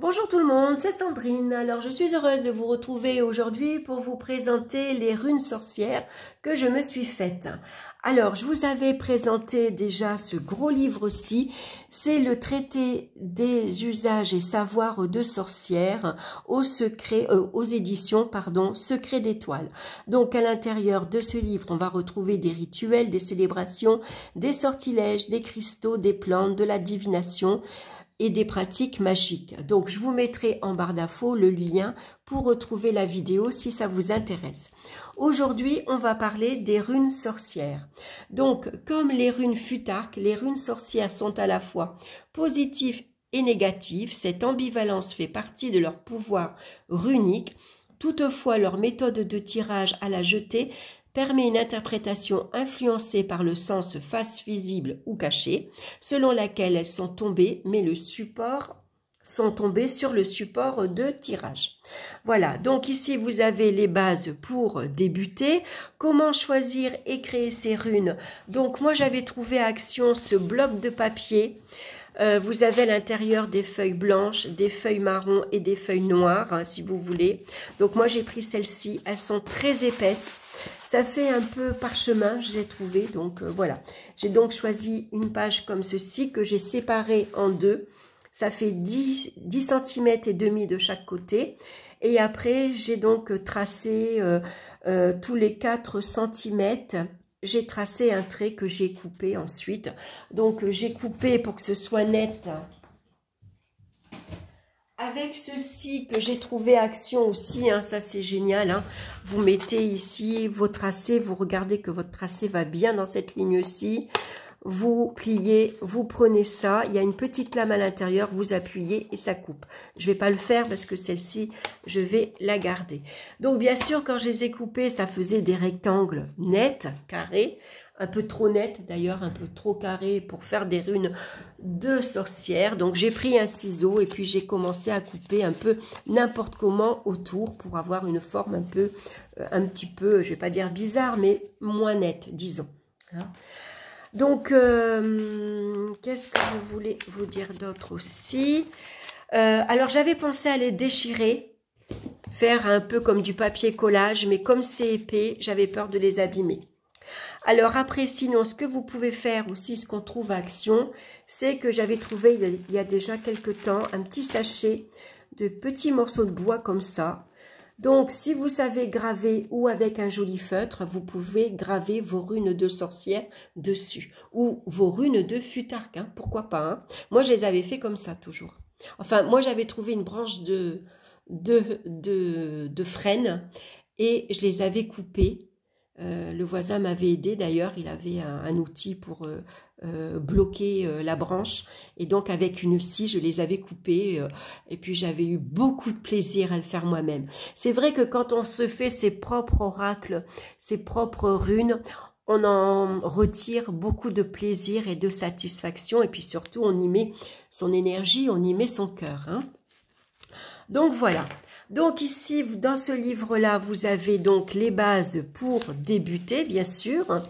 Bonjour tout le monde, c'est Sandrine. Alors je suis heureuse de vous retrouver aujourd'hui pour vous présenter les runes sorcières que je me suis faites. Alors je vous avais présenté déjà ce gros livre-ci, c'est le traité des usages et savoirs de sorcières aux éditions Secret d'étoiles. Donc à l'intérieur de ce livre, on va retrouver des rituels, des célébrations, des sortilèges, des cristaux, des plantes, de la divination, et des pratiques magiques. Donc, je vous mettrai en barre d'infos le lien pour retrouver la vidéo si ça vous intéresse. Aujourd'hui, on va parler des runes sorcières. Donc, comme les runes futarques, les runes sorcières sont à la fois positives et négatives. Cette ambivalence fait partie de leur pouvoir runique. Toutefois, leur méthode de tirage à la jetée permet une interprétation influencée par le sens face visible ou caché, selon laquelle elles sont tombées, mais sont tombées sur le support de tirage. Voilà, donc ici vous avez les bases pour débuter. Comment choisir et créer ces runes? Donc moi j'avais trouvé à Action ce bloc de papier. Vous avez à l'intérieur des feuilles blanches, des feuilles marron et des feuilles noires, hein, si vous voulez. Donc moi j'ai pris celles-ci, elles sont très épaisses. Ça fait un peu parchemin, j'ai trouvé. Donc voilà, j'ai donc choisi une page comme ceci que j'ai séparée en deux. Ça fait 10 cm et demi de chaque côté. Et après, j'ai donc tracé tous les 4 cm. J'ai tracé un trait que j'ai coupé ensuite. Donc, j'ai coupé pour que ce soit net. Avec ceci que j'ai trouvé à Action aussi, hein, ça c'est génial. Hein. Vous mettez ici vos tracés, vous regardez que votre tracé va bien dans cette ligne-ci. Vous pliez, vous prenez ça, il y a une petite lame à l'intérieur, vous appuyez et ça coupe. Je ne vais pas le faire parce que celle-ci, je vais la garder. Donc bien sûr, quand je les ai coupées, ça faisait des rectangles nets, carrés, un peu trop nets d'ailleurs, un peu trop carrés pour faire des runes de sorcières. Donc j'ai pris un ciseau et puis j'ai commencé à couper un peu n'importe comment autour pour avoir une forme un petit peu, je ne vais pas dire bizarre, mais moins nette, disons. Hein. Donc, qu'est-ce que je voulais vous dire d'autre aussi? Alors, j'avais pensé à les déchirer, faire un peu comme du papier collage, mais comme c'est épais, j'avais peur de les abîmer. Alors après, sinon, ce que vous pouvez faire aussi, ce qu'on trouve à Action, c'est que j'avais trouvé il y a déjà quelques temps un petit sachet de petits morceaux de bois comme ça. Donc, si vous savez graver ou avec un joli feutre, vous pouvez graver vos runes de sorcière dessus. Ou vos runes de futarque, hein, pourquoi pas. Hein. Moi, je les avais fait comme ça, toujours. Enfin, moi, j'avais trouvé une branche de frêne et je les avais coupées. Le voisin m'avait aidé, d'ailleurs, il avait un outil pour bloquer la branche. Et donc, avec une scie, je les avais coupées. Et puis, j'avais eu beaucoup de plaisir à le faire moi-même. C'est vrai que quand on se fait ses propres oracles, ses propres runes, on en retire beaucoup de plaisir et de satisfaction. Et puis, surtout, on y met son énergie, on y met son cœur. Hein. Donc, voilà. Donc ici, dans ce livre-là, vous avez donc les bases pour débuter, bien sûr.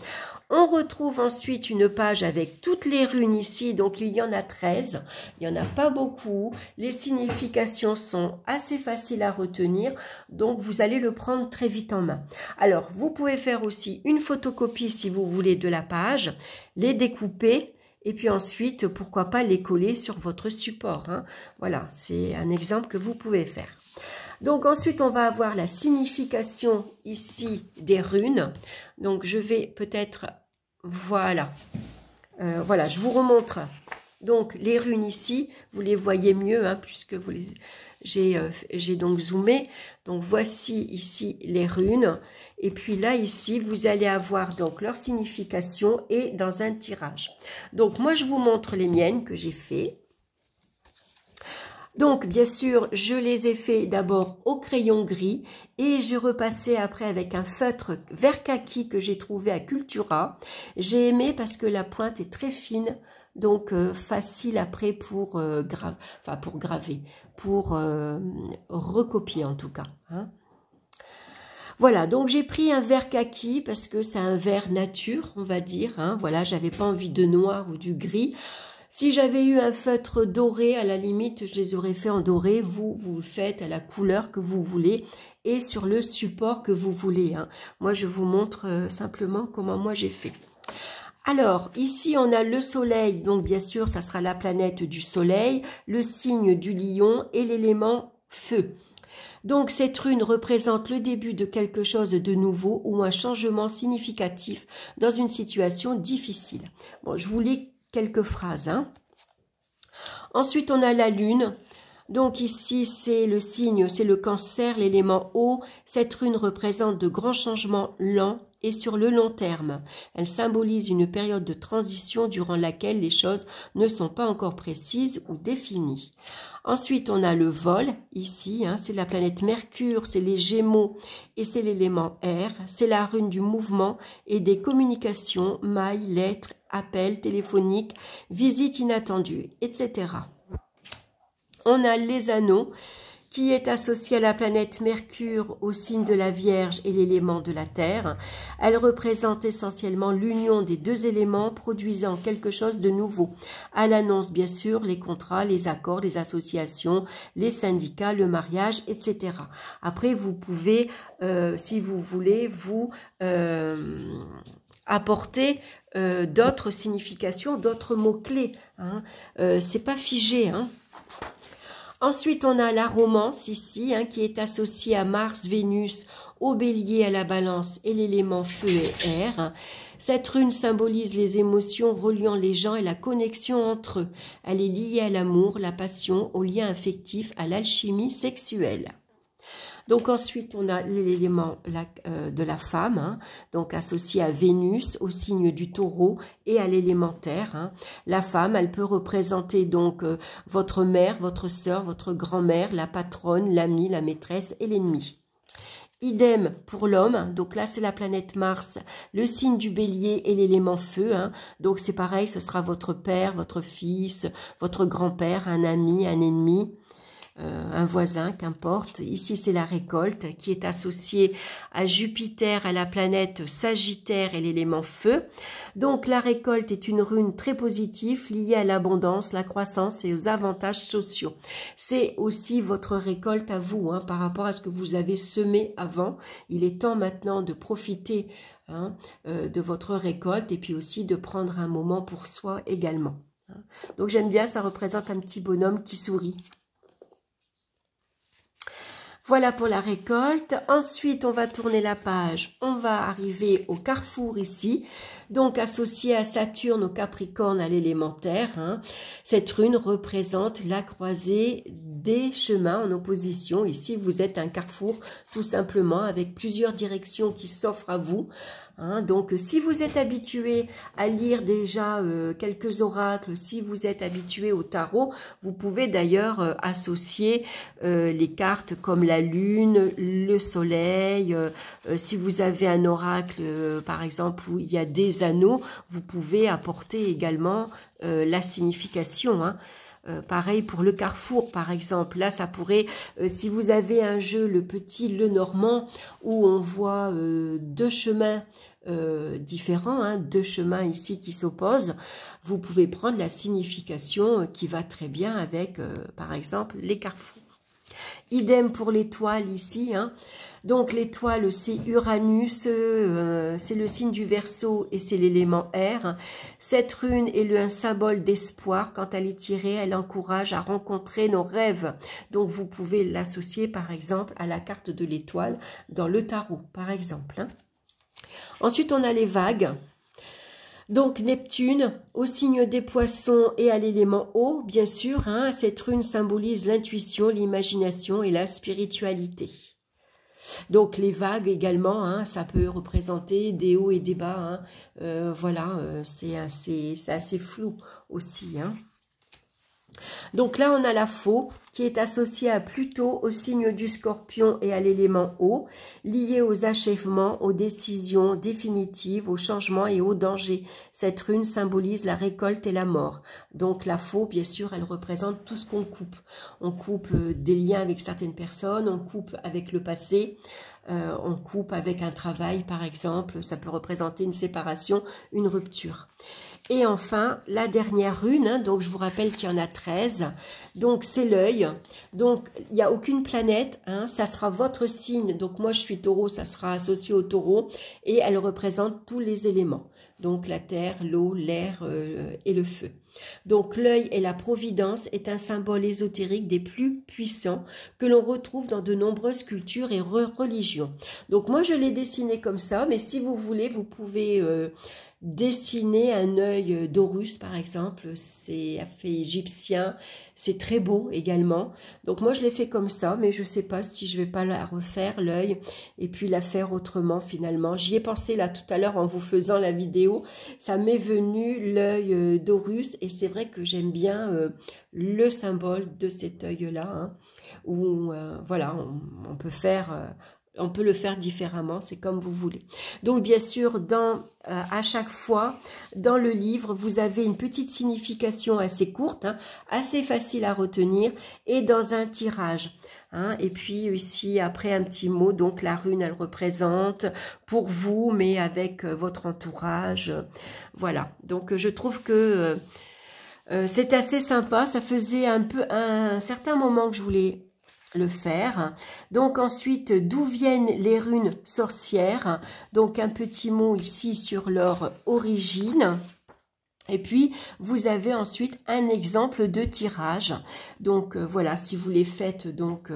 On retrouve ensuite une page avec toutes les runes ici, donc il y en a 13, il n'y en a pas beaucoup. Les significations sont assez faciles à retenir, donc vous allez le prendre très vite en main. Alors, vous pouvez faire aussi une photocopie si vous voulez de la page, les découper, et puis ensuite, pourquoi pas les coller sur votre support. Hein. Voilà, c'est un exemple que vous pouvez faire. Donc ensuite, on va avoir la signification ici des runes. Donc je vais peut-être, voilà, voilà, je vous remontre. Donc les runes ici, vous les voyez mieux, hein, puisque j'ai donc zoomé. Donc voici ici les runes. Et puis là, ici, vous allez avoir donc leur signification et dans un tirage. Donc moi, je vous montre les miennes que j'ai fait. Donc, bien sûr, je les ai fait d'abord au crayon gris et j'ai repassé après avec un feutre vert kaki que j'ai trouvé à Cultura. J'ai aimé parce que la pointe est très fine, donc facile après pour graver, pour recopier en tout cas. Hein. Voilà, donc j'ai pris un vert kaki parce que c'est un vert nature, on va dire. Hein. Voilà, j'avais pas envie de noir ou du gris. Si j'avais eu un feutre doré, à la limite, je les aurais fait en doré. Vous le faites à la couleur que vous voulez et sur le support que vous voulez, hein. Moi, je vous montre simplement comment moi j'ai fait. Alors, ici, on a le soleil. Donc, bien sûr, ça sera la planète du soleil, le signe du lion et l'élément feu. Donc, cette rune représente le début de quelque chose de nouveau ou un changement significatif dans une situation difficile. Bon, je vous lis quelques phrases, hein. Ensuite, on a la lune. Donc ici, c'est le signe, c'est le cancer, l'élément eau. Cette rune représente de grands changements lents et sur le long terme. Elle symbolise une période de transition durant laquelle les choses ne sont pas encore précises ou définies. Ensuite, on a le vol, ici, hein, c'est la planète Mercure, c'est les Gémeaux et c'est l'élément air. C'est la rune du mouvement et des communications, mails, lettres, appels téléphoniques, visites inattendues, etc. On a les anneaux qui est associée à la planète Mercure au signe de la Vierge et l'élément de la Terre. Elle représente essentiellement l'union des deux éléments produisant quelque chose de nouveau. Elle annonce bien sûr les contrats, les accords, les associations, les syndicats, le mariage, etc. Après, vous pouvez, si vous voulez, vous apporter d'autres significations, d'autres mots-clés, hein. C'est pas figé, hein. Ensuite, on a la romance ici, hein, qui est associée à Mars, Vénus, au bélier, à la balance et l'élément feu et air. Cette rune symbolise les émotions reliant les gens et la connexion entre eux. Elle est liée à l'amour, la passion, au lien affectif, à l'alchimie sexuelle. Donc ensuite, on a l'élément de la femme, hein, donc associé à Vénus, au signe du taureau et à l'élément terre, hein. La femme, elle peut représenter donc votre mère, votre sœur, votre grand-mère, la patronne, l'amie, la maîtresse et l'ennemi. Idem pour l'homme, donc là c'est la planète Mars, le signe du bélier et l'élément feu, hein. Donc c'est pareil, ce sera votre père, votre fils, votre grand-père, un ami, un ennemi. Un voisin, qu'importe. Ici, c'est la récolte qui est associée à Jupiter, à la planète Sagittaire et l'élément feu. Donc, la récolte est une rune très positive liée à l'abondance, la croissance et aux avantages sociaux. C'est aussi votre récolte à vous, hein, par rapport à ce que vous avez semé avant. Il est temps maintenant de profiter, hein, de votre récolte et puis aussi de prendre un moment pour soi également, hein. Donc, j'aime bien, ça représente un petit bonhomme qui sourit. Voilà pour la récolte. Ensuite, on va tourner la page. On va arriver au carrefour ici. Donc, associé à Saturne, au Capricorne, à l'élémentaire, hein. Cette rune représente la croisée des chemins en opposition. Ici, vous êtes un carrefour, tout simplement, avec plusieurs directions qui s'offrent à vous, hein. Donc, si vous êtes habitué à lire déjà quelques oracles, si vous êtes habitué au tarot, vous pouvez d'ailleurs associer les cartes comme la lune, le soleil. Si vous avez un oracle, par exemple, où il y a des anneaux, vous pouvez apporter également la signification, hein. Pareil pour le carrefour, par exemple. Là, ça pourrait, si vous avez un jeu, le petit Lenormand, où on voit deux chemins différents, hein, deux chemins ici qui s'opposent, vous pouvez prendre la signification qui va très bien avec, par exemple, les carrefours. Idem pour l'étoile ici, hein. Donc l'étoile, c'est Uranus, c'est le signe du Verseau et c'est l'élément air. Cette rune est un symbole d'espoir. Quand elle est tirée, elle encourage à rencontrer nos rêves. Donc vous pouvez l'associer par exemple à la carte de l'étoile dans le tarot, par exemple, hein. Ensuite, on a les vagues. Donc Neptune, au signe des poissons et à l'élément eau, bien sûr, hein, cette rune symbolise l'intuition, l'imagination et la spiritualité. Donc les vagues également, hein, ça peut représenter des hauts et des bas, hein. Voilà, c'est assez flou aussi, hein. Donc là, on a la faux qui est associée à Pluton, au signe du Scorpion et à l'élément eau, liée aux achèvements, aux décisions définitives, aux changements et aux dangers. Cette rune symbolise la récolte et la mort. Donc la faux, bien sûr, elle représente tout ce qu'on coupe. On coupe des liens avec certaines personnes, on coupe avec le passé, on coupe avec un travail, par exemple. Ça peut représenter une séparation, une rupture. Et enfin, la dernière rune, hein, donc je vous rappelle qu'il y en a 13. Donc, c'est l'œil. Donc, il n'y a aucune planète. Hein, ça sera votre signe. Donc, moi, je suis taureau, ça sera associé au taureau. Et elle représente tous les éléments. Donc, la terre, l'eau, l'air et le feu. Donc, l'œil et la providence est un symbole ésotérique des plus puissants que l'on retrouve dans de nombreuses cultures et religions. Donc, moi, je l'ai dessiné comme ça. Mais si vous voulez, vous pouvez... dessiner un œil d'Horus par exemple, c'est fait égyptien, c'est très beau également. Donc moi je l'ai fait comme ça, mais je sais pas si je vais pas la refaire l'œil et puis la faire autrement finalement. J'y ai pensé là tout à l'heure en vous faisant la vidéo, ça m'est venu l'œil d'Horus et c'est vrai que j'aime bien le symbole de cet œil là, hein, où voilà on peut faire... on peut le faire différemment, c'est comme vous voulez. Donc bien sûr, à chaque fois, dans le livre, vous avez une petite signification assez courte, hein, assez facile à retenir, et dans un tirage. Hein, et puis ici, après un petit mot, donc la rune, elle représente pour vous, mais avec votre entourage. Voilà, donc je trouve que c'est assez sympa. Ça faisait un certain moment que je voulais le faire. Donc ensuite, d'où viennent les runes sorcières? Donc un petit mot ici sur leur origine. Et puis, vous avez ensuite un exemple de tirage. Donc, voilà, si vous les faites donc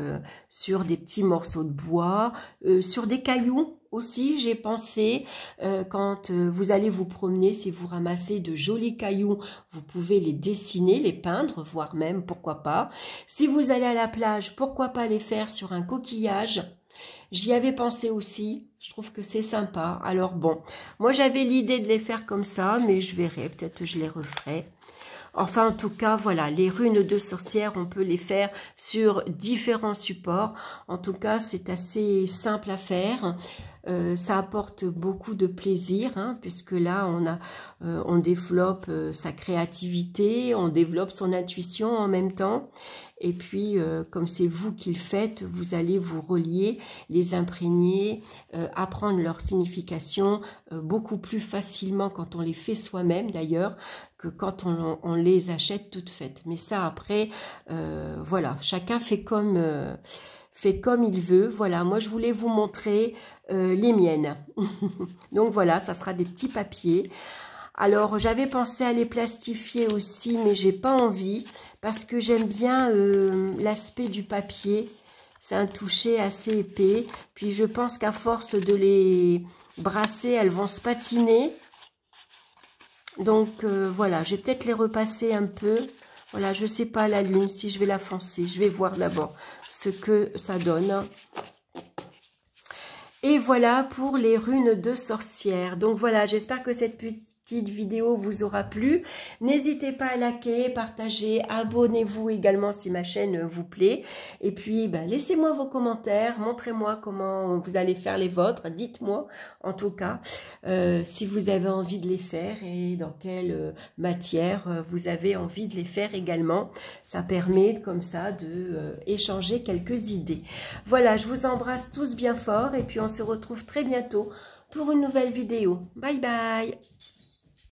sur des petits morceaux de bois, sur des cailloux aussi, j'ai pensé, quand vous allez vous promener, si vous ramassez de jolis cailloux, vous pouvez les dessiner, les peindre, voire même, pourquoi pas. Si vous allez à la plage, pourquoi pas les faire sur un coquillage? J'y avais pensé aussi, je trouve que c'est sympa. Alors bon, moi j'avais l'idée de les faire comme ça, mais je verrai, peut-être que je les referai. Enfin, en tout cas, voilà, les runes de sorcière, on peut les faire sur différents supports. En tout cas, c'est assez simple à faire. Ça apporte beaucoup de plaisir, hein, puisque là, on développe sa créativité, on développe son intuition en même temps. Et puis, comme c'est vous qui le faites, vous allez vous relier, les imprégner, apprendre leur signification beaucoup plus facilement quand on les fait soi-même d'ailleurs, que quand on les achète toutes faites. Mais ça, après, voilà, chacun fait comme il veut. Voilà, moi, je voulais vous montrer les miennes. Donc, voilà, ça sera des petits papiers. Alors, j'avais pensé à les plastifier aussi, mais j'ai pas envie parce que j'aime bien l'aspect du papier. C'est un toucher assez épais. Puis, je pense qu'à force de les brasser, elles vont se patiner. Donc, voilà, je vais peut-être les repasser un peu. Voilà, je sais pas la lune, si je vais la foncer. Je vais voir d'abord ce que ça donne. Et voilà pour les runes de sorcière. Donc voilà, j'espère que cette petite vidéo vous aura plu. N'hésitez pas à liker, partager, abonnez-vous également si ma chaîne vous plaît. Et puis, laissez-moi vos commentaires, montrez-moi comment vous allez faire les vôtres. Dites-moi, en tout cas, si vous avez envie de les faire et dans quelle matière vous avez envie de les faire également. Ça permet comme ça de échanger quelques idées. Voilà, je vous embrasse tous bien fort et puis on se retrouve très bientôt pour une nouvelle vidéo. Bye bye!